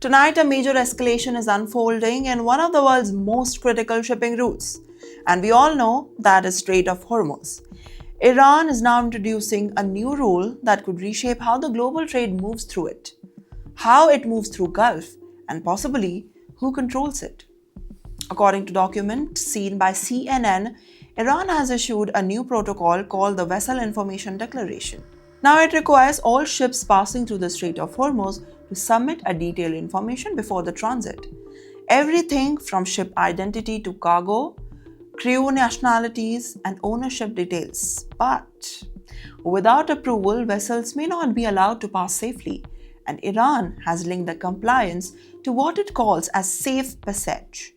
Tonight, a major escalation is unfolding in one of the world's most critical shipping routes, and we all know that is Strait of Hormuz. Iran is now introducing a new rule that could reshape how the global trade moves through it, how it moves through Gulf, and possibly who controls it. According to documents seen by CNN, Iran has issued a new protocol called the Vessel Information Declaration. Now it requires all ships passing through the Strait of Hormuz to submit a detailed information before the transit. Everything from ship identity to cargo, crew nationalities, and ownership details. But without approval, vessels may not be allowed to pass safely, and Iran has linked the compliance to what it calls as safe passage.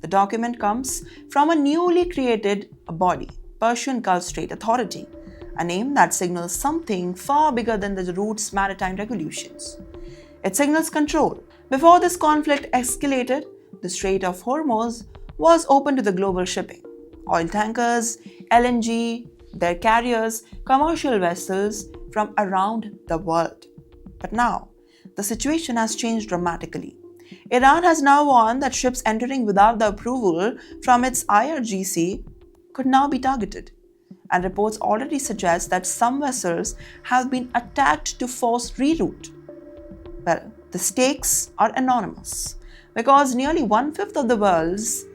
The document comes from a newly created body, Persian Gulf Strait Authority, a name that signals something far bigger than the route's maritime regulations. It signals control. Before this conflict escalated, the Strait of Hormuz was open to the global shipping. Oil tankers, LNG, their carriers, commercial vessels from around the world. But now, the situation has changed dramatically. Iran has now warned that ships entering without the approval from its IRGC could now be targeted, and reports already suggest that some vessels have been attacked to force reroute. Well, the stakes are enormous because nearly one-fifth of the world's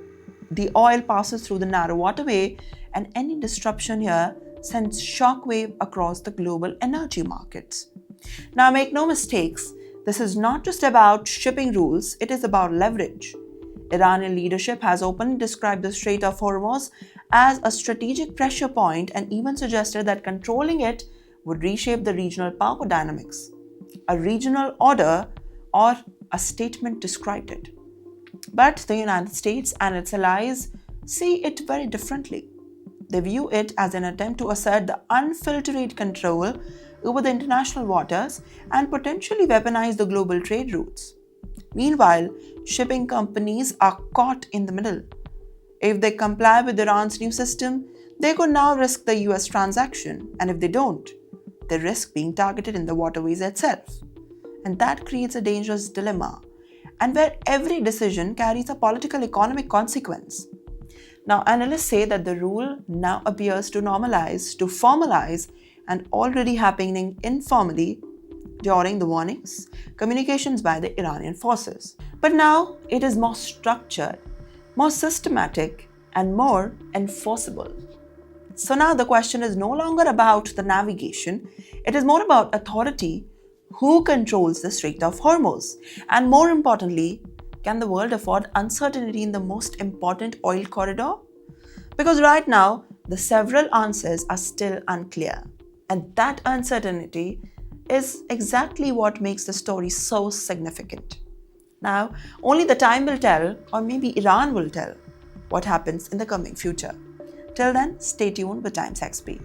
oil passes through the narrow waterway, and any disruption here sends shockwave across the global energy markets. Now, make no mistakes, this is not just about shipping rules, it is about leverage. Iranian leadership has openly described the Strait of Hormuz as a strategic pressure point and even suggested that controlling it would reshape the regional power dynamics. A regional order or a statement described it. But the United States and its allies see it very differently. They view it as an attempt to assert the unfiltered control over the international waters and potentially weaponize the global trade routes. Meanwhile, shipping companies are caught in the middle. If they comply with Iran's new system, they could now risk the US transaction, and if they don't, they risk being targeted in the waterways itself. And that creates a dangerous dilemma, and where every decision carries a political economic consequence. Now, analysts say that the rule now appears to formalize, and already happening informally during the warnings, communications by the Iranian forces. But now it is more structured, more systematic, and more enforceable. So now the question is no longer about the navigation, it is more about authority. Who controls the Strait of Hormuz? And more importantly, can the world afford uncertainty in the most important oil corridor? Because right now, the several answers are still unclear. And that uncertainty is exactly what makes the story so significant. Now, only the time will tell, or maybe Iran will tell, what happens in the coming future. Till then, stay tuned with TimesXP.